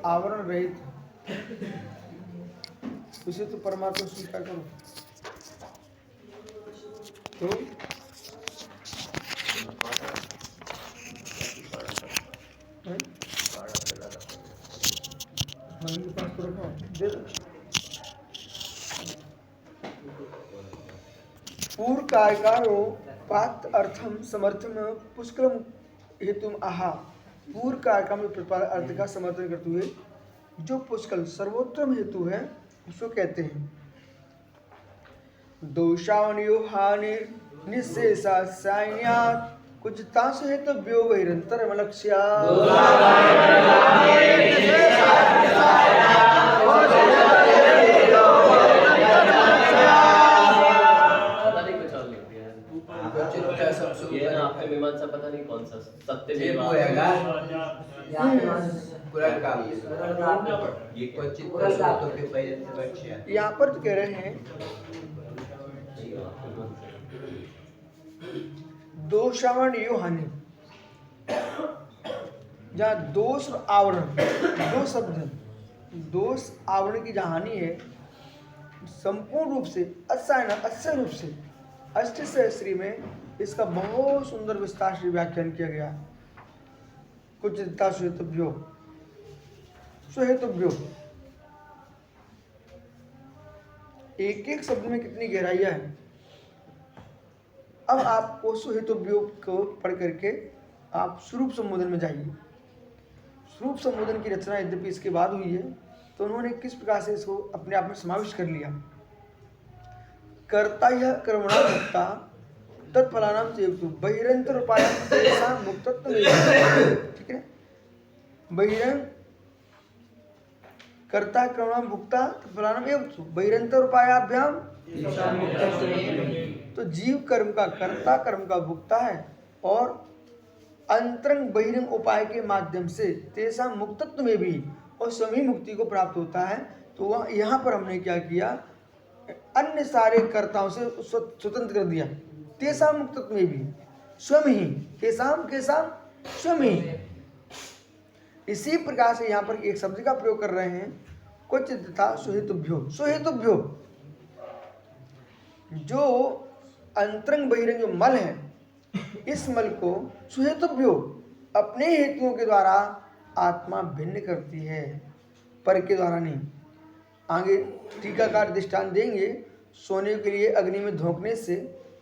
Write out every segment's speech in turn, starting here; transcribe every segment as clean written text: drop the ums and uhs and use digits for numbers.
आवरण रहित उसे तो परमात्मा स्वीकार करो। तो मम्मी के पास तो रखो, दे दो। पूर्व कायकारो पात अर्थम समर्थन पुष्करम हेतुम आहा। पूर्व कायका में प्रतिपादित अर्थ का समर्थन करते हुए जो पुष्कल सर्वोत्तम हेतु है उसको कहते हैं दोषावनियो हानिर निशेषा साइन्यात कुछ ताश हेतुभ्यो वैरंतर मलक्ष्या। ये ना आपके मीमांसा पता नहीं कौन सा सत्य ये विवाद होएगा कुरान का ये क्वचित तो के पहले बच्चे यहाँ पर तो कह रहे हैं दोषावरण यो हानि, जहाँ दोष और आवरण दो शब्द हैं। दोष आवरण की जहाँ हानि है संपूर्ण रूप से अस्य रूप से अष्टसहस्री में इसका बहुत सुंदर विस्तार से व्याख्यान किया गया। कुछ सुहेतुभ्यो सुहेतुभ्यो, एक एक शब्द में कितनी गहराइयां है। अब आपको सुहेतुभ्यो को पढ़ करके आप स्वरूप संबोधन में जाइए। स्वरूप संबोधन की रचना यद्यपि इसके बाद हुई है तो उन्होंने किस प्रकार से इसको अपने आप में समाविष्ट कर लिया। कर्ता यह कर्मणा मुक्ता तत्फलानाम सेवतु बहिरंतर उपायाम मुक्तत्व। ठीक है, बहिरंग कर्ता कर्मणा मुक्ता तत्फलानाम एवतु बहिरंतर उपायाभ्याम। तो जीव कर्म का कर्ता कर्म का भुक्ता है और अंतरंग बहिरंग उपाय के माध्यम से तेसा मुक्तत्व में भी और स्वयं ही मुक्ति को प्राप्त होता है। तो वह यहाँ पर हमने क्या किया, अन्य सारे कर्ताओं से स्वतंत्र कर दिया। तेसा मुक्तत्व में भी स्वयं ही केसाम स्वयं ही। इसी प्रकार से यहाँ पर एक शब्द का प्रयोग कर रहे हैं क्वचित तथा सुहेतुभ्यो। सुहेतुभ्यो जो अंतरंग बहिरंग जो मल है, इस मल को सुहेतुभ्यो अपने हेतुओं के द्वारा आत्मा भिन्न करती है, पर के द्वारा नहीं। आगे टीकाकार दृष्टांत देंगे, सोने के लिए अग्नि में झोंकने से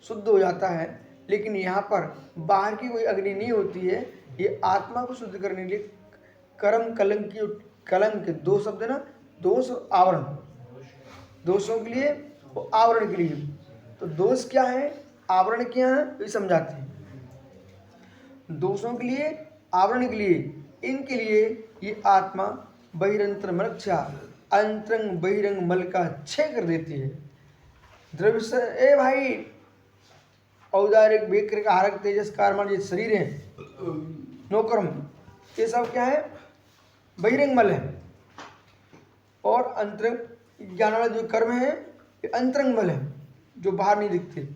शुद्ध हो जाता है, लेकिन यहाँ पर बाहर की कोई अग्नि नहीं होती है। ये आत्मा को शुद्ध करने के लिए कर्म कलंक दो शब्द ना, दोष और आवरण, दोषों के लिए और आवरण के लिए। तो दोष क्या है, आवरण क्या है, ये समझाते हैं। दोषों के लिए, आवरण के लिए, इनके लिए ये आत्मा बहिरंतर मलक्षा अंतरंग बहिरंग मल का क्षय कर देती है। द्रव्य से ए भाई औदारिक बेकर का हारक तेजस कारमान ये शरीर है नौकर्म, ये सब क्या है, बहिरंग मल है। और अंतरंग ज्ञान वाला जो कर्म है ये अंतरंग मल है जो बाहर नहीं दिखते।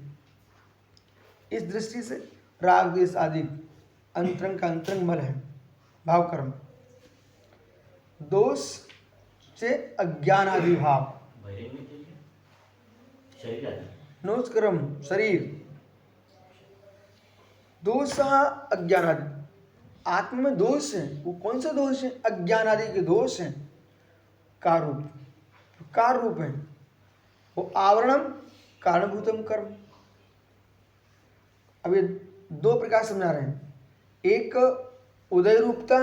इस दृष्टि से राग द्वेष आदि अंतरंग का अंतरंग मल है भाव कर्म। दोष से अज्ञान आदि भाव, नोच कर्म शरीर, दोष अज्ञान आदि। आत्मा में दोष है, वो कौन सा दोष है, अज्ञान आदि के दोष हैं। कार रूप है वो आवरणम कारणभूतम कर्म। अब ये दो प्रकार समझा रहे हैं, एक उदय रूपता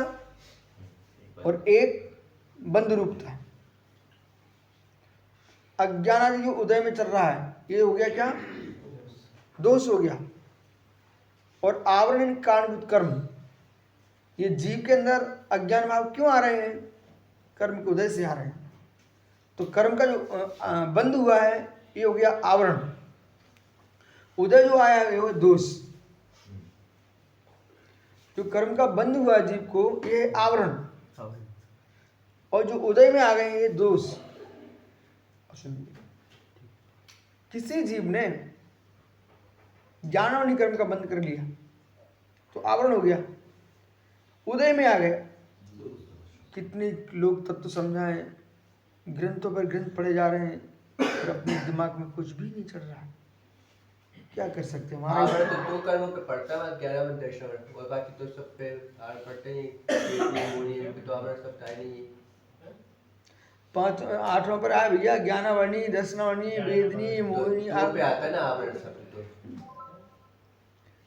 और एक बंध रूपता। अज्ञान आदि जो उदय में चल रहा है ये हो गया क्या, दोष हो गया। और आवरण कारणभूत कर्म, ये जीव के अंदर अज्ञान भाव क्यों आ रहे हैं, कर्म के उदय से आ रहे हैं। तो कर्म का जो बंध हुआ है ये हो गया आवरण, उदय जो आया है वो दोष। जो कर्म का बंध हुआ है जीव को ये आवरण, और जो उदय में आ गए हैं ये दोष। किसी जीव ने ज्ञान और कर्म का बंध कर लिया तो आवरण हो गया, उदय में आ गए कितने लोग तत्व समझाएं, ग्रंथों पर ग्रंथ पढ़े जा रहे हैं, पर अपने दिमाग में कुछ भी नहीं चल रहा है। क्या कर सकते हैं हमारा? आवरण तो 2 कर्मों पे पड़ता है, 11 में दर्शन और बाकी तो सब पे आवरण पड़ते ही नहीं, तो आवरण सब था नहीं। 8वां पर आया भैया, ज्ञानावर्णी, दर्शनावर्णी, वेदनी, मोहिनी, तो पे आता है ना आवरण सब तो।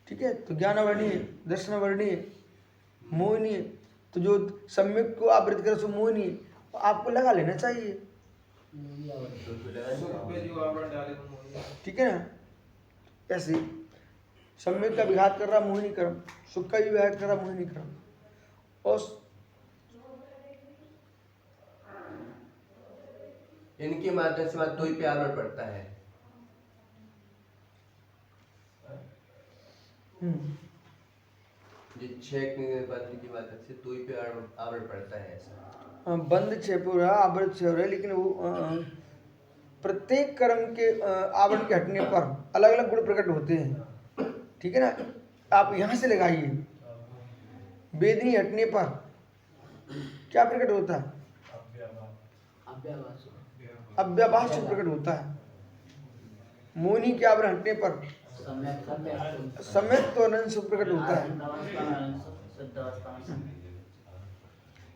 ठीक है, तो ज्ञानावर्णी, दर्शनावर्णी, मोहिनी, तो जो सम्यक को आवृत करे सो मोहिनी, आपको लगा लेना चाहिए। ठीक है ना? ऐसे सम्यक का विघात कर रहा मोहिनी कर्म, सुख का भी विघात कर रहा मोहिनी कर्म, और इनके माध्यम से बात 2 ही पे आवरण पड़ता है। जो 6 बंद की बात से 2 ही पे आवरण पड़ता है ऐसा। बंद 6 पे हो रहा, आवृत 6 हो रहा है, लेकिन वो प्रत्येक कर्म के आवरण के हटने पर अलग अलग गुण प्रकट होते हैं। ठीक है ना? आप यहाँ से लगाइए, वेदनी हटने पर क्या प्रकट होता है? अव्याभास सुख प्रकट होता है। मोहिनी के आवरण हटने पर सम्यक तो अनंत सुख प्रकट होता है।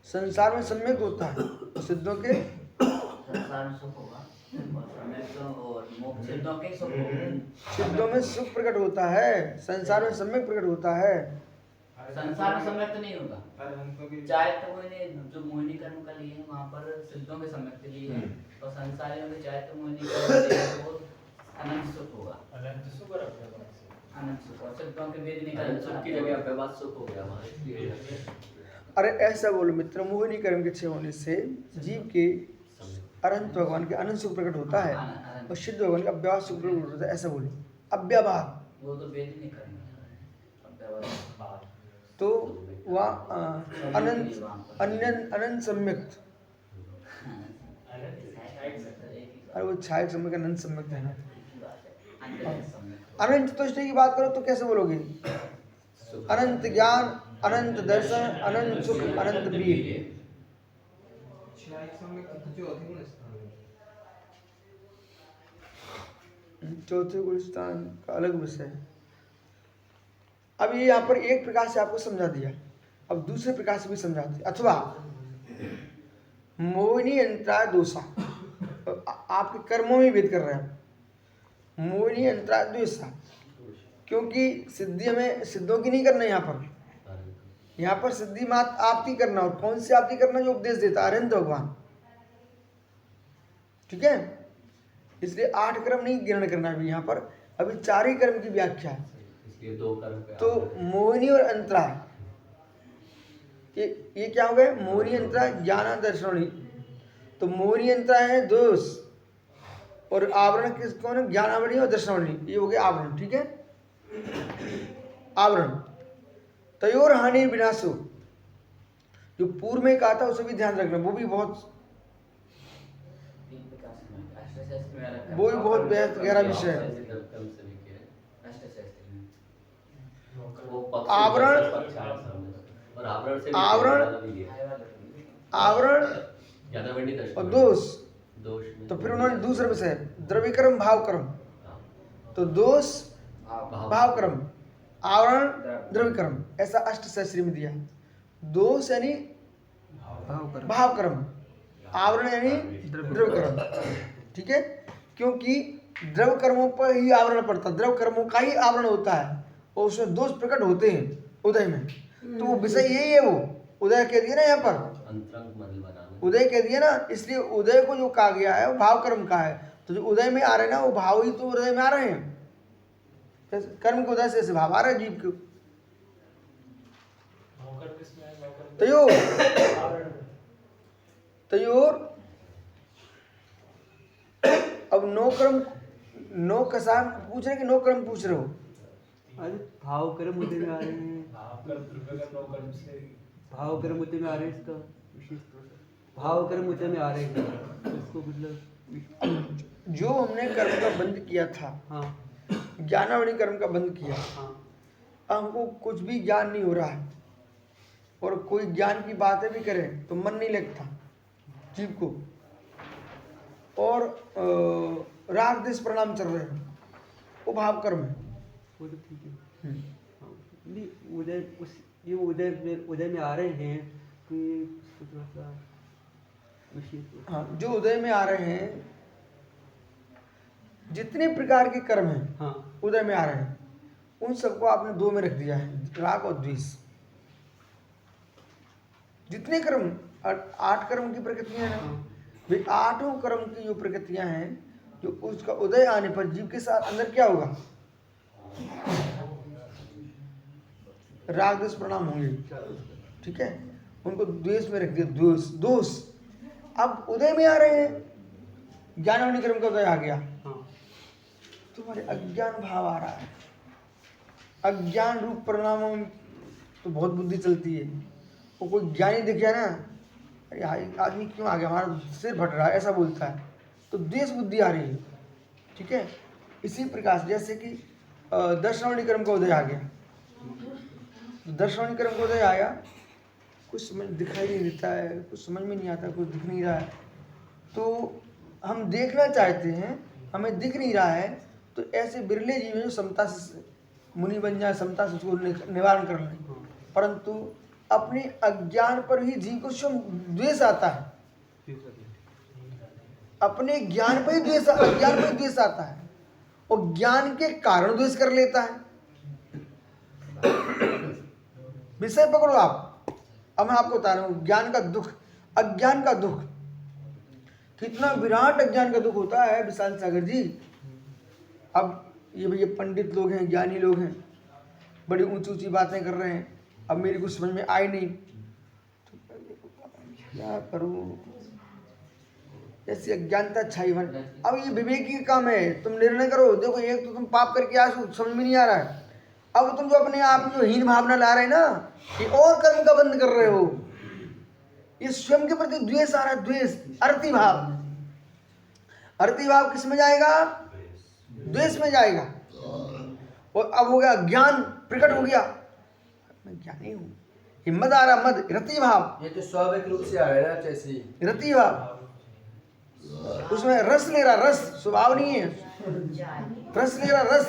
संसार में सम्यक होता है, सिद्धों के सिद्धों में सुख प्रकट होता है, संसार में सम्यक प्रकट होता है। संसार में सम्यक तो नहीं होगा, चाहे तो जो मोहिनी कर्म का लिए वहाँ पर सिद्धों के सम्यक के लिए है, और संसारियों में चाहे तो मोहिनी कर्म वो अनंत सुख होगा, अनंत सुख और सिद्धों के वेदनी कर्म सुख की जगह अव्यवाद सुख हो गया हमारे। अरे ऐसा बोलो मित्र, मोहिनी कर्म के 6 होने से जीव के अनंत भगवान के अनंत सुख प्रकट होता है, और सिद्ध भगवान का अव्यवाद सुख प्रकट होता है। ऐसा बोलो, अव्यवाद वो तो वेदनी कर्म है, तो वह अनंत सम्यक, अरे वो छाया सम्यक अनंत सम्यक है ना। अनंत चतुष्टय की बात करो तो कैसे बोलोगे? अनंत ज्ञान, अनंत दर्शन, अनंत सुख, अनंत वीर। चौथे गुण स्थान का अलग विषय है। अब ये यहाँ पर एक प्रकार से आपको समझा दिया, अब दूसरे प्रकार से भी समझाते हैं। अथवा मोहिनी अंतराय दोषा, आपके कर्मों में भेद कर रहे हैं। मोहिनी अंतराय दोषा, क्योंकि सिद्धि हमें सिद्धों की नहीं करना यहाँ पर सिद्धि मात आपकी करना, और कौन सी आपकी करना? जो उपदेश देता है अरविंद भगवान। ठीक है, इसलिए 8 कर्म नहीं ग्रहण करना अभी यहाँ पर, अभी 4 ही कर्म की व्याख्या है। इसलिए 2 कर्म पे तो मोहिनी और अंतराय, ये क्या हो गए? मोहिनी अंतराय, ज्ञान दर्शनी। तो मोहिनी अंतराय है दोष, और आवरण किस कौन है? ज्ञानावरणी और दर्शनावरणी, ये हो गया आवरण। ठीक है, आवरण। तयोर हानि विनाशो, जो पूर्व में कहा था उसे भी ध्यान रखना, वो भी बहुत गहरा विषय है। आवरण और दोष, तो फिर उन्होंने दूसरा विषय द्रव्य कर्म भाव कर्म, तो दोष भाव कर्म, आवरण द्रव्य कर्म, ऐसा अष्टशास्त्री में दिया। दोष यानी भाव कर्म, आवरण यानी द्रव्य कर्म। ठीक है, क्योंकि द्रव्य कर्मों पर ही आवरण पड़ता, द्रव्य कर्मों का ही आवरण होता है, और उसमें दोष प्रकट होते हैं उदय में। तो वो विषय यही है, वो उदय कह दिया ना यहाँ पर, उदय कह दिया ना, इसलिए उदय को जो कहा गया है वो भाव कर्म का है। तो जो उदय में आ रहे हैं ना, वो भाव ही तो उदय में आ रहे हैं। कर्म के उदय से ऐसे भाव आ रहा है जीव को। तयोर अब 9 कर्म, 9 कसाम पूछ रहे कि 9 कर्म पूछ रहे हो? अरे भाव कर्म मुद्दे में आ रहे हैं, भाव कर्म मुद्दे में आ रहे हैं, इसका विशेष भाव कर्म मुद्दे में आ रहे हैं, इसको मतलब जो हमने कर्म का बंद किया था, हाँ ज्ञानावरणी कर्म का बंद किया, हाँ हमको कुछ भी ज्ञान नहीं हो रहा है, और कोई ज्ञान की बातें भी करे तो मन नहीं लगता जीव को, और राग देश परिणाम चल रहे हैं, वो भाव कर्म है। वो तो ठीक है। हाँ, नहीं उदय ये उदय में आ रहे हैं तो ये उसको थोड़ा सा विशेष। हाँ, जो उदय में आ रहे हैं, जितने प्रकार के कर्म हैं हाँ उदय में आ रहे हैं, उन सबको आपने दो में रख दिया है, राग और द्वेष। जितने कर्म 8 कर्म की प्रकृतियां हैं ना, वे 8 कर्म की जो प्रकृतियां हैं, जो उसका उदय आने पर जीव के साथ अंदर क्या होगा, राग द्वेष परिणाम होंगे। ठीक है, उनको द्वेष में रख दिया, द्वेष दोष। अब उदय में आ रहे हैं, ज्ञान कर्म का उदय आ गया, तुम्हारे अज्ञान भाव आ रहा है। अज्ञान रूप परिणामों में तो बहुत बुद्धि चलती है। वो कोई ज्ञानी दिख गया ना, अरे आदमी क्यों आ गया, हमारा सिर फट रहा है, ऐसा बोलता है, तो द्वेष बुद्धि आ रही है। ठीक है, इसी प्रकार से जैसे कि 10 श्रवणी कर्म का उदय आ गया, 10 श्रवणी कर्म का उदय आया, कुछ समझ दिखाई नहीं देता है, कुछ समझ में नहीं आता, कुछ दिख नहीं रहा है, तो हम देखना चाहते हैं, हमें दिख नहीं रहा है, तो ऐसे बिरले जीव हैं जो समता से मुनि बन जाए, समता से उसको निवारण कर लें, परंतु अपने अज्ञान पर ही जीव को स्वयं द्वेष आता है। अपने ज्ञान पर ही द्वेष, अज्ञान पर ही द्वेष आता है, और ज्ञान के कारण द्वेष कर लेता है। विषय पकड़ो आप। अब मैं आपको बता रहा हूँ, ज्ञान का दुख, अज्ञान का दुख, कितना विराट अज्ञान का दुख होता है विशाल सागर जी। अब ये भैया पंडित लोग हैं, ज्ञानी लोग हैं, बड़ी ऊंची ऊंची बातें कर रहे हैं, अब मेरी कुछ समझ में आई नहीं, तो क्या करूं, ऐसी अज्ञानता छाई बन। अब ये विवेकी का काम है, तुम निर्णय करो। देखो, एक तो तुम पाप करके आ, समझ में नहीं आ रहा है, अब तुम जो अपने आप में जो हीन भावना ला रहे हैं ना, ये और कर्म का बंद कर रहे हो। ये स्वयं के प्रति द्वेष आ रहा है, द्वेष, अरति भाव। अरति भाव किस में जाएगा, द्वेष में जाएगा। और अब हो गया ज्ञान प्रकट हो गया, मैं ज्ञानी हूँ, हिम्मत आ रहा, मद, रति भाव। ये तो स्वाभाविक रूप से आ रहा है ना, जैसे रति भाव, उसमें रस ले रहा, रस स्वभाव नहीं है, रस ले रहा, रस।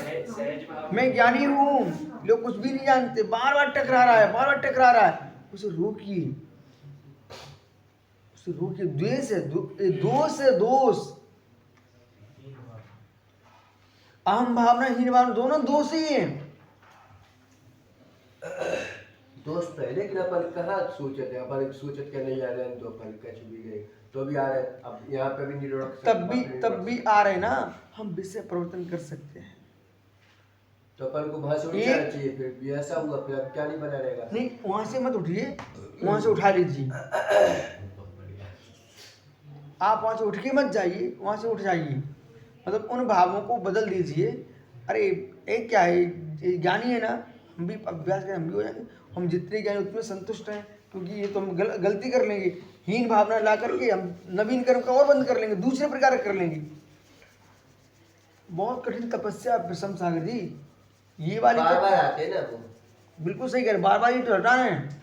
मैं ज्ञानी हूँ, लोग कुछ भी नहीं जानते, बार बार टकरा रहा है, बार बार टकरा रहा है, उसे रोकिए, उसे रोकिए। द्वेष है, दोष है, दोष। अहम भावना, हीन भावना, दोनों दोष ही हैं। दोस्त पहले कि अपन कहाँ सोचे थे, अपन सोचत के नहीं आ रहे हैं, तो अपन कच भी गए, तो भी आ रहे हैं। अब यहाँ पे भी निरोधक तब भी आ रहे ना, हम विषय परिवर्तन कर सकते हैं। तो अपन को वहां से उठना चाहिए, फिर भी ऐसा हुआ, फिर अब क्या नहीं बना रहेगा। नहीं, वहां से मत उठिए, वहां से उठा लीजिए। आप वहां से उठ के मत जाइए, वहां से उठ जाइए, मतलब उन भावों को बदल दीजिए। अरे एक क्या है, ये ज्ञानी है ना, हम भी अभ्यास करें, हम भी हो जाएंगे। हम जितने ज्ञानी उतने संतुष्ट हैं, क्योंकि ये तो हम गलती कर लेंगे, हीन भावना ला करके हम नवीन कर्म का और बंद कर लेंगे, दूसरे प्रकार कर लेंगे। बहुत कठिन तपस्या विषम सागर जी, ये वाली बार-बार आते हैं ना वो। बिल्कुल सही कह रहे, बार बार ये तो हटाना है।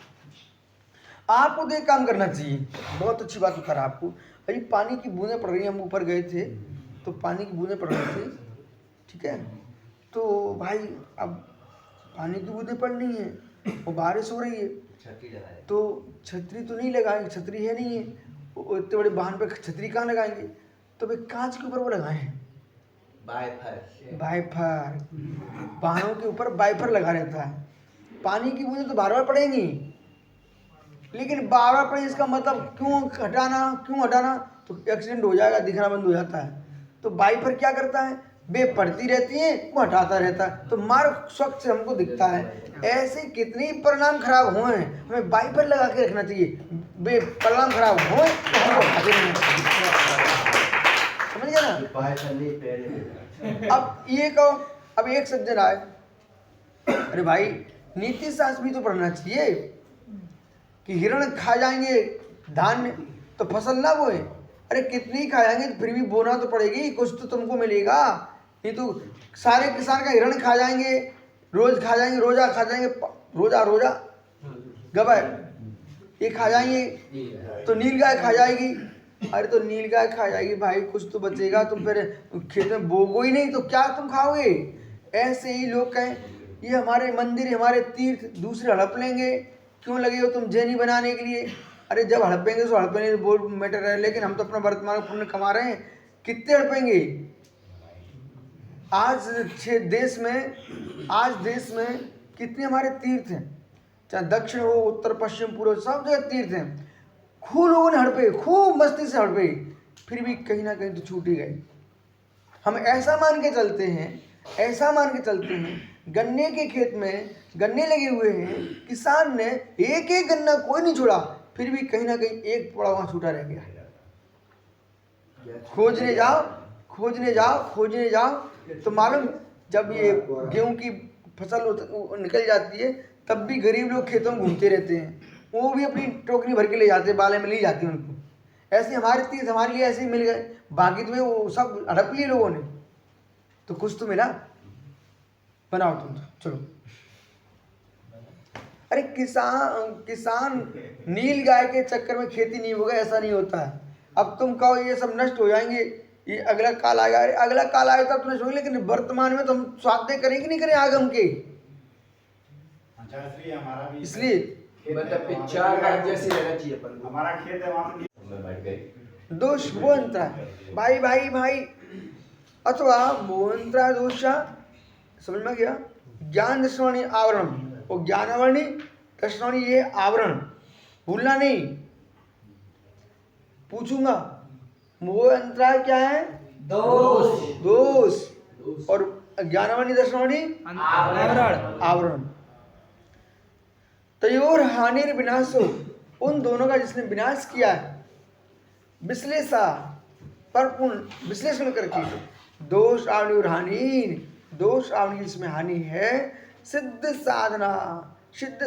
आपको तो एक काम करना चाहिए, बहुत अच्छी बात बता रहा आपको। अभी पानी की बूंदें पड़ रही हैं, हम ऊपर गए थे तो पानी की बूंदें पड़ रही थी, ठीक है, तो भाई अब पानी की बूंदें पड़ रही हैं और बारिश हो रही है, तो छतरी तो नहीं लगाएंगे, छतरी है नहीं है, इतने बड़े वाहन पे छतरी कहाँ लगाएंगे, तो भाई कांच के ऊपर वो लगाए हैं, वाइफर। वाहनों के ऊपर वाइफर लगा रहता है। पानी की बूंदें तो बार बार पड़ेंगी, लेकिन बार बार पड़े इसका मतलब क्यों हटाना, तो एक्सीडेंट हो जाएगा, दिखना बंद हो जाता है। तो वाइफर क्या करता है, वे पड़ती रहती है, वो हटाता रहता है, तो मार्ग स्वच्छ से हमको दिखता है। ऐसे कितने ही परिणाम खराब हुए हैं, हमें वाइफर लगा के रखना चाहिए, वे परिणाम खराब हुए तो हमको हटाते नहीं, समझ गया ना। अब ये कहो, अब एक सज्जन आए, अरे भाई नीति शास्त्र भी तो पढ़ना चाहिए कि हिरण खा जाएंगे धान तो फसल ना बोए। अरे कितनी खा जाएंगे तो फिर भी बोना तो पड़ेगी, कुछ तो तुमको मिलेगा, नहीं तो सारे किसान का हिरण खा जाएंगे, रोज खा जाएंगे, रोजा खा जाएंगे, रोजा गवाए ये खा जाएंगे तो नील गाय खा जाएगी। अरे तो नील गाय खा जाएगी भाई, कुछ तो बचेगा, तुम फिर खेत में बोगो ही नहीं तो क्या तुम खाओगे। ऐसे ही लोग कहें ये हमारे मंदिर हमारे तीर्थ दूसरे हड़प लेंगे, क्यों लगे हो तुम जैनी बनाने के लिए। अरे जब हड़पेंगे तो हड़पेंगे, वो मैटर है, लेकिन हम तो अपना वर्तमान पुण्य कमा रहे हैं, कितने हड़पेंगे। आज देश में कितने हमारे तीर्थ हैं, चाहे दक्षिण हो उत्तर पश्चिम पूर्व, सब जगह तीर्थ हैं। खूब लोगों ने हड़पे, खूब मस्ती से हड़पे, फिर भी कहीं ना कहीं तो छूट ही गए। हम ऐसा मान के चलते हैं गन्ने के खेत में गन्ने लगे हुए हैं, किसान ने एक एक गन्ना कोई नहीं छोड़ा, फिर भी कहीं ना कहीं एक पड़ा वहां छूटा रह गया। खोजने जाओ तो मालूम जब ये गेहूं की फसल निकल जाती है तब भी गरीब लोग खेतों में घूमते रहते हैं, वो भी अपनी टोकरी भर के ले जाते हैं, बाले में ले जाते हैं उनको। ऐसे हमारे तीर्थ हमारे लिए ऐसे ही मिल गए, बाकी तो वो सब हड़प लिए लोगों ने, तो कुछ तो मिला। बनाओ तुम तो, चलो। अरे किसान नील गाय के चक्कर में खेती नहीं होगा, ऐसा नहीं होता है। अब तुम कहो ये सब नष्ट हो जाएंगे, ये अगला काल आएगा, अरे अगला काल आएगा तब तो नष्ट होंगे, लेकिन वर्तमान में तो हम स्वाध्याय करेंगे नहीं करें आगम के। इसलिए मतलब 4 बार जैसे रहना चाहिए अपन को। हमारा खेत है वहाँ मैं बैठ गई। दोष वो अंतरा है भाई, अथवा वो अंतरा दोषा, समझ में गया। ज्ञान दर्शनावणी आवरण, वो ज्ञानावरणी दर्शनावणी ये आवरण, भूलना नहीं। पूछूंगा मोह अंतरा क्या है, दोष, और ज्ञानावरणी दर्शनावणी आवरण। तयोर हानिर विनाशो, उन दोनों का जिसने विनाश किया है, विश्लेषा पर पूर्ण विश्लेषण करके, दोष आवनी और हानि, दोष आवनी जिसमें हानि है, सिद्ध साधना सिद्ध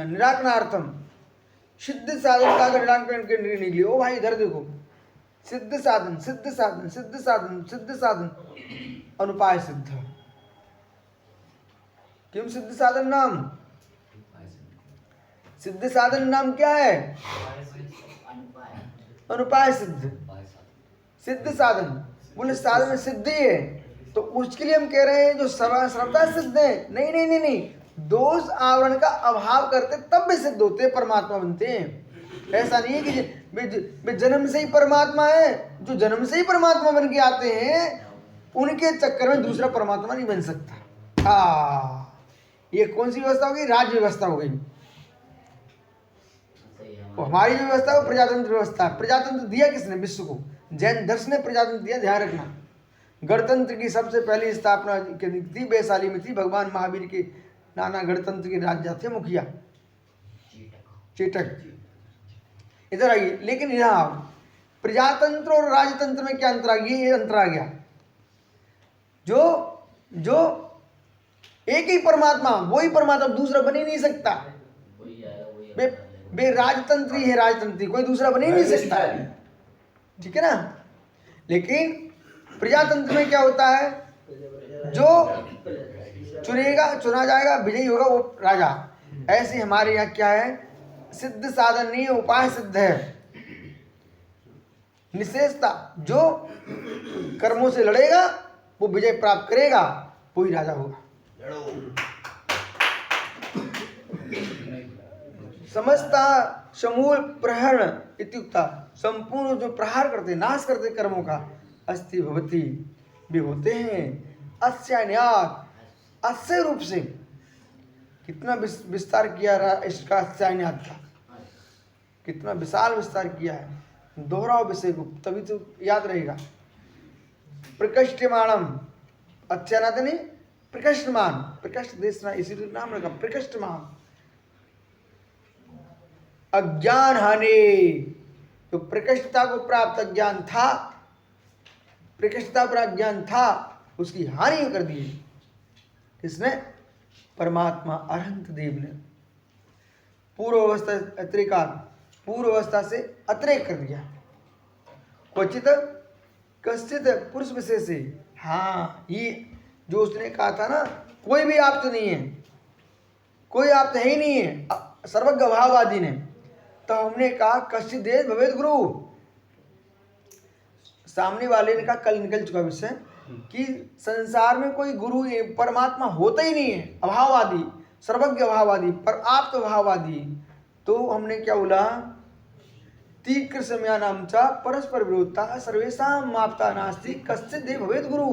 निराकरणार्थम, सिद्ध साधन का निराकरण करने के लिए। ओ भाई इधर देखो, सिद्ध साधन अनुपाय सिद्ध। किम सिद्ध साधन नाम, सिद्ध साधन नाम क्या है, अनुपाय सिद्ध। सिद्ध साधन बोले साधन सिद्धि है, तो उसके लिए हम कह रहे हैं जो सर्वथा सिद्ध है। नहीं, दोष आवरण का अभाव करते तब भी सिद्ध होते, परमात्मा बनते हैं। ऐसा नहीं है कि वे जन्म से ही परमात्मा है, जो जन्म से ही परमात्मा बन के आते हैं उनके चक्कर में दूसरा परमात्मा नहीं बन सकता। ये कौन सी व्यवस्था हो गई, राज व्यवस्था हो गई। हमारी जो व्यवस्था है वो प्रजातंत्र व्यवस्था। प्रजातंत्र दिया किसने, विश्व को। जैन दर्शन ने प्रजातंत्र दिया, ध्यान रखना। गणतंत्र की सबसे पहली स्थापना थी वैशाली में, थी भगवान महावीर के नाना गणतंत्र के राजा थे, मुखिया चेटक। इधर आइए, लेकिन यहाँ प्रजातंत्र और राजतंत्र में क्या अंतर आ गया, ये अंतर आ गया। जो एक ही परमात्मा, वही परमात्मा, दूसरा बन ही नहीं सकता। बे राजतंत्री है, राजतंत्री, कोई दूसरा बन ही नहीं सकता, ठीक है ना। लेकिन प्रजातंत्र में क्या होता है, जो चुना जाएगा, विजयी होगा वो राजा। ऐसे हमारे यहाँ क्या है, सिद्ध साधन नहीं है, उपाय सिद्ध है। निशेषता, जो कर्मों से लड़ेगा वो विजय प्राप्त करेगा, वही राजा होगा। समझता समूल प्रहरण इत्युक्ता, संपूर्ण जो प्रहार करते, नाश करते कर्मों का, अस्ति भवति, भी होते हैं। अस्यान्यात, अस्य रूप से कितना विस्तार किया रहा इसका, अस्यान्यात का कितना विशाल विस्तार किया है। दोहराओ विषय को, तभी तो याद रहेगा। प्रकष्टमाणम, अच्छानाथ नहीं, प्रकष्टमान, प्रकष्ट देशना, इसीलिए नाम रखा प्रकष्टमान। अज्ञान हानि, तो प्रकृष्टता को प्राप्त अज्ञान था, प्रकृष्टता पर अज्ञान था, उसकी हानि कर दी किसने, परमात्मा अरहंत देव ने। पूर्व अवस्था अतिरेकात, पूर्व अवस्था से अतिरेक कर दिया। क्वचित कश्चित पुरुष विशेष से, हाँ ये जो उसने कहा था ना, कोई भी आप तो नहीं है, कोई आप तो है ही नहीं है, सर्वज्ञ अभाववादी ने, तो हमने कहा कश्चित देश भवेद गुरु। सामने वाले ने कहा, कल निकल चुका विषय, कि संसार में कोई गुरु परमात्मा होता ही नहीं है, अभाववादी, सर्वज्ञ अभाववादी, पर आप तो अभाववादी। तो हमने क्या बोला, तीक्र समया नाम चा परस्पर विरोधता सर्वेशा मापता नास्ति कश्चित देव भवेद गुरु।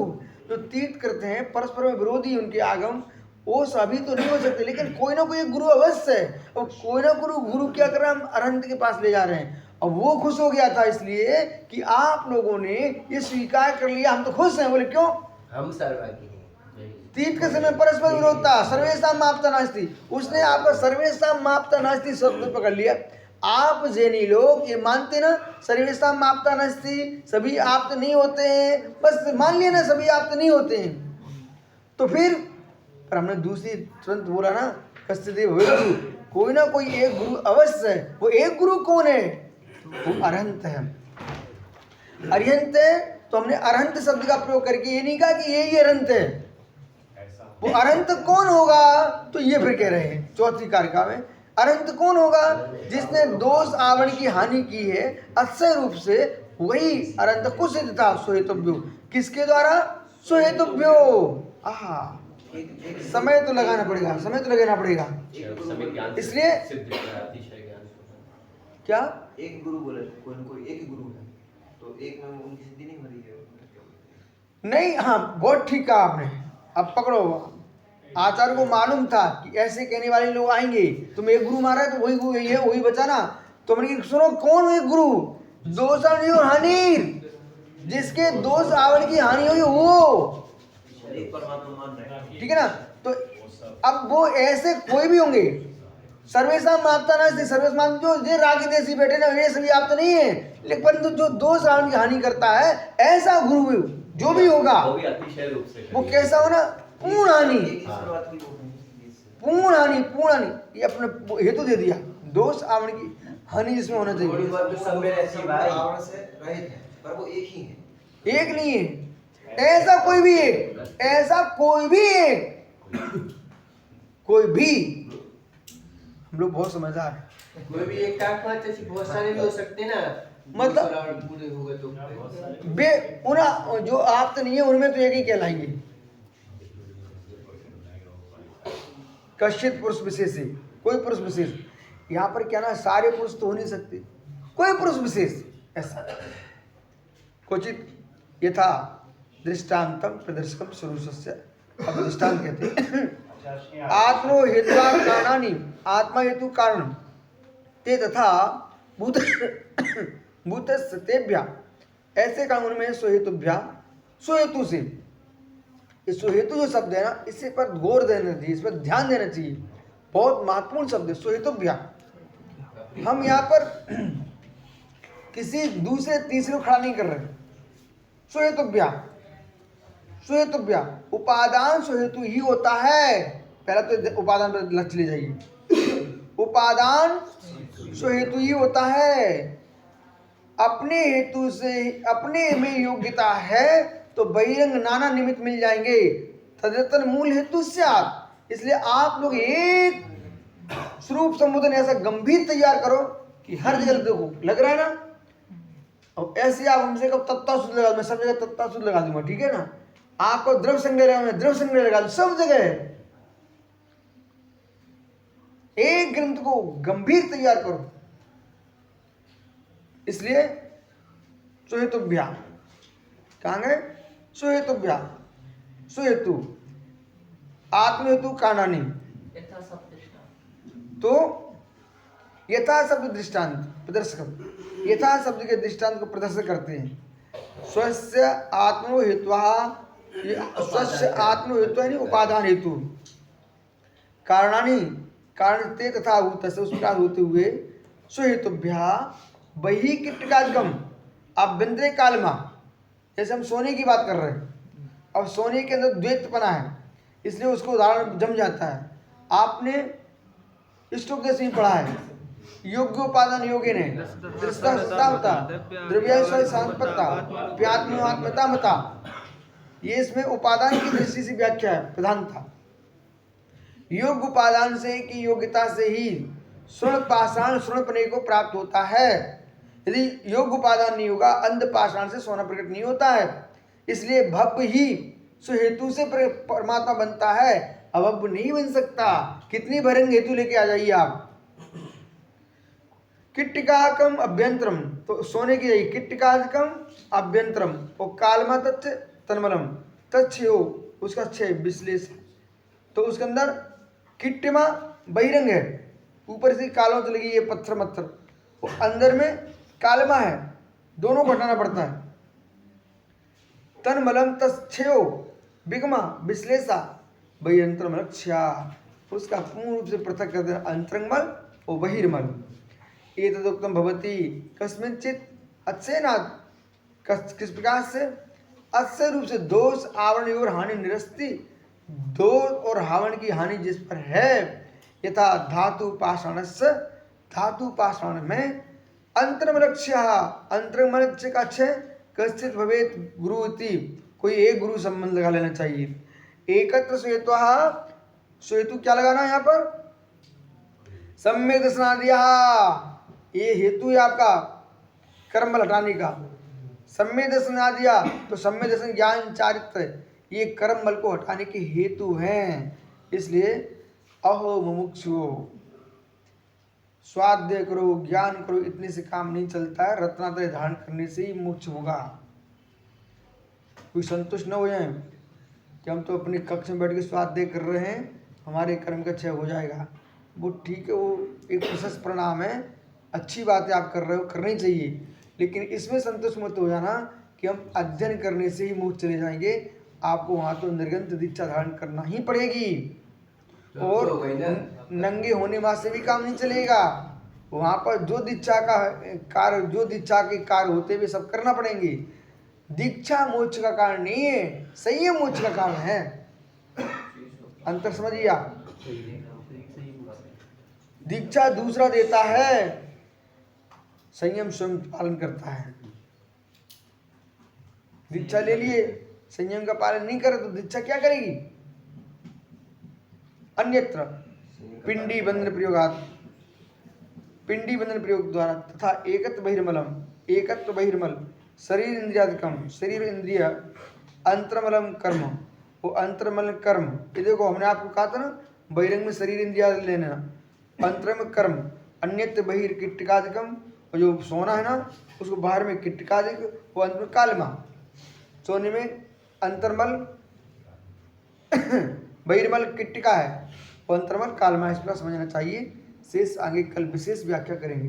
जो तीर्थ करते हैं परस्पर में विरोधी उनके आगम, वो सभी तो नहीं हो सकते, लेकिन कोई ना कोई एक गुरु अवश्य है। और कोई ना गुरु क्या कर रहा है, हम अरहंत के पास ले जा रहे हैं। और वो खुश हो गया था इसलिए कि आप लोगों ने ये स्वीकार कर लिया, हम तो खुश हैं। बोले क्यों, हम सर्वज्ञ हैं। तीर्थ के समय परस्पर विरोधता सर्वेशा मापता नास्ति, उसने आपका सर्वेशा मापता नास्ति शब्द पकड़ लिया। आप जैनी लोग ये मानते ना, सर्वेशा मापता नास्ति, सभी आप तो नहीं होते हैं, बस मान लिया ना सभी आप तो नहीं होते हैं। तो फिर पर हमने दूसरी तुरंत बोला ना, कश्चित देव भवेद गुरु, कोई ना कोई एक गुरु अवश्य है। वो एक गुरु कौन है, वो अरहंत है। अरहंत है तो हमने अरहंत शब्द का प्रयोग करके ये नहीं कहा कि ये ही अरहंत है। वो अरहंत कौन होगा, तो ये फिर कह रहे हैं चौथी कारिका में, अरहंत कौन होगा, जिसने दोष आवरण की हानि की है अक्षय रूप से, वही अरहंत कुसित था सुहेतुभ्यो। किसके द्वारा, सुहेतुभ्यो। आहा, समय तो लगाना पड़ेगा, समय तो लगाना पड़ेगा। इसलिए क्या एक गुरु बोले, कोई न कोई एक ही गुरु है, तो एक में उनकी सिद्धि नहीं हो रही है। नहीं, हाँ बहुत ठीक कहा आपने। अब पकड़ो, आचार्य को मालूम था कि ऐसे कहने वाले लोग आएंगे, तुम एक गुरु मारा है तो वही गुरु ये वही बचा ना। तो मैंने सुनो, कौन एक गुरु, दोष आवरण और हानि, जिसके दोष आवरण की हानि होगी वो, एक परमात्मा मान रहे हैं। ठीक है ना। तो अब वो ऐसे कोई भी होंगे, सर्वेशा मापता ना, सर्वेश जो ये रागी देसी बैठे ना, ये सभी आप तो नहीं है, लेकिन परंतु जो दोष आवरण की हानि करता है, ऐसा गुरु जो भी होगा वो भी अतिशय रूप से वो कैसा हो ना, पूर्ण हानि, ईश्वरवाद की वो है। पूर्ण हानि, पूर्ण हानि। ये अपने हेतु दे दिया, दोष आवरण की हानि जिसमें होना थोड़ी चाहिए। बहुत तो सब में रहती है भाई। आवरण से रहित है, पर वो एक ही है। एक नहीं है, ऐसा कोई भी एक, ऐसा कोई भी एक, कोई भी। हम लोग बहुत समझदार हैं। कोई भी एक काट पाँच ऐसी बहुत सारे भी हो सकते हैं ना, मतलब पूरे हो गए तो बे उना जो आप तो नहीं है, उनमें तो एक ही कहलाएंगे। कश्चित पुरुष विशेष है, कोई पुरुष विशेष। यहाँ पर क्या ना, सारे पुरुष तो हो नहीं सकते, कोई पुरुष विशेष ऐसा। क्वचित यथा दृष्टांतम प्रदर्शकम स्वरूपस्य, अब दृष्टांत कहते हैं। आत्मो हेतु कारणानि, आत्मा हेतु कारण ते तथा भूत भूतस्य तेभ्यः, ऐसे कारण उनमें स्वहेतुभ्या, स्वहेतु से। इस स्वहेतु जो शब्द है ना, इससे पर गौर देना चाहिए, इस पर ध्यान देना चाहिए, बहुत महत्वपूर्ण शब्द है स्वहेतुभ्या। हम यहाँ पर किसी दूसरे तीसरे को खड़ा नहीं कर रहे। स्वहेतुभ्या, स्वहेतुभ्या, उपादान स्वहेतु ही होता है। पहला तो उपादान पर लक्ष्य ले जाइए, उपादान स्वहेतु ही होता है। अपने हेतु से, अपने में योग्यता है तो बहिरंग नाना निमित्त मिल जाएंगे, तदतन मूल हेतु स्यात्। इसलिए आप लोग एक स्वरूप संबोधन ऐसा गंभीर तैयार करो कि हर जगह देखो लग रहा है ना। और ऐसे आप हमसे कब तत्ता सूत्र लगा, मैं सब जगह तत्ता सूत्र लगा दूंगा, ठीक है ना। आपको द्रव्य संग्रह में द्रव्य संग्रह लगा दूं, सब जगह। एक ग्रंथ को गंभीर तैयार करो। इसलिए सुहेतुभ्या, कहाँ गए, सुहेतुभ्या, सुहेतु आत्महेतु कारणानि। यथा शब्द दृष्टांत। तो यथा शब्द दृष्टांत प्रदर्शक, यथा शब्द के दृष्टांत को प्रदर्शित करते हैं। स्वस्य आत्मनो हेतु, स्वस्य आत्मनो हेतु यानी उपादान हेतु, कारणानि कारण ते तथा भूत से, उस प्रकार होते हुए सुहेतुभ्या बही कीटकागम अभ्यंतरे कालमा। जैसे हम सोने की बात कर रहे हैं, अब सोने के अंदर द्वैतपना है, इसलिए उसको उदाहरण जम जाता है। आपने इष्टोपदेश में पढ़ा है, योग्योपादान योगे ने दृष्टा द्रव्य सांपत्ता प्यात्मात्मता मता। ये इसमें उपादान की दृष्टि से व्याख्या है, प्रधान था। योग्य उपादान से की योग्यता से ही स्वर्ण पाषाण स्वर्णपने को प्राप्त होता है। यदि योग्य उपादान नहीं होगा अंध पाषाण से सोना प्रकट नहीं होता है। इसलिए भव्य ही सुहेतु से परमात्मा बनता है, अभव्य नहीं बन सकता। कितनी भरंग हेतु लेके आ जाइए आप। किट्टिकाकम अभ्यंतरम, तो सोने की जाइए किट्टिकाकम अभ्यंतरम और कालमा तच्छ तन्मलम तच्छो उसका छे विश्लेष, तो उसके अंदर किट्टिमा बहिरंग है, ऊपर से कालों चली गई ये पत्थर मत्थर, और अंदर में कालमा है, दोनों को हटाना पड़ता है। तन्मलम तच्छो बिगमा विश्लेषा बहिरंतरमलक्ष्या, उसका पूर्ण रूप से पृथक कर देना अंतरंगमल और बहिर्मल। एतदुक्तम भवति कस्मिंचित् अच्छेनात्, किस प्रकार से अस्य रूप से दोष आवरण और हानि निरस्ति, दोष और हावण की हानि जिस पर है। यथा धातु पाषाणस्य, धातु पाषाण में अंतरमलक्ष्य, अंतरमलक्ष्य का अच्छे कश्चित भवेत गुरुति, कोई एक गुरु संबंध लगा लेना चाहिए। एकत्र श्वेत्वा, श्वेतु क्या लगाना है यहाँ पर, सम्यक दर्शनादिया, ये हेतु है आपका कर्म हटाने का। सम्यक दर्शन आदिया, तो सम्यक दर्शन ज्ञान चारित्र ये कर्म बल को हटाने के हेतु हैं। इसलिए अहो मुमुक्षुओ, स्वाध्याय करो ज्ञान करो, इतने से काम नहीं चलता है, रत्नात्रय धारण करने से ही मोक्ष होगा। कोई संतुष्ट न हो जाए कि हम तो अपने कक्ष में बैठ के स्वाध्याय कर रहे हैं, हमारे कर्म का क्षय हो जाएगा। वो ठीक है, वो एक प्रशस्त परिणाम है, अच्छी बात है आप कर रहे हो, करनी चाहिए, लेकिन इसमें संतुष्ट मत हो जाना कि हम अध्ययन करने से ही मोक्ष चले जाएंगे। आपको वहाँ तो निर्गंत दीक्षा धारण करना ही पड़ेगी, और नंगे होने वहाँ से भी काम नहीं चलेगा। वहाँ पर जो दीक्षा का कार्य, जो दीक्षा के कार्य होते हुए सब करना पड़ेंगे। दीक्षा मोक्ष का कारण नहीं है, संयम मोक्ष का कारण है। अंतर समझिए आप। दीक्षा दूसरा देता है, संयम स्वयं पालन करता है। दीक्षा ले लिए, संयम का पालन नहीं करे तो दीक्षा क्या करेगी। अन्यत्र पिंडी बंधन प्रयोगात, पिंडी बंधन प्रयोग द्वारा तथा एकत्व बहिर्मलम, एकत्व बहिर्मल शरीर इंद्रियादिकम, शरीर इंद्रिय अंतर्मलम कर्म, वो अंतर्मल कर्म, ये देखो हमने आपको कहा था ना बहिरंग में शरीर इंद्रिया लेना, अंतरम कर्म, अन्यत्र बहिर किट्टिकादिकम, और जो सोना है ना उसको बाहर में किट्टिकादिक, वो अंत में कालमा, सोने में अंतर्मल बहिर्मल किट्टिका है, वो अंतर्मल कालमा, इस पर समझना चाहिए। शेष आगे कल विशेष व्याख्या करेंगे।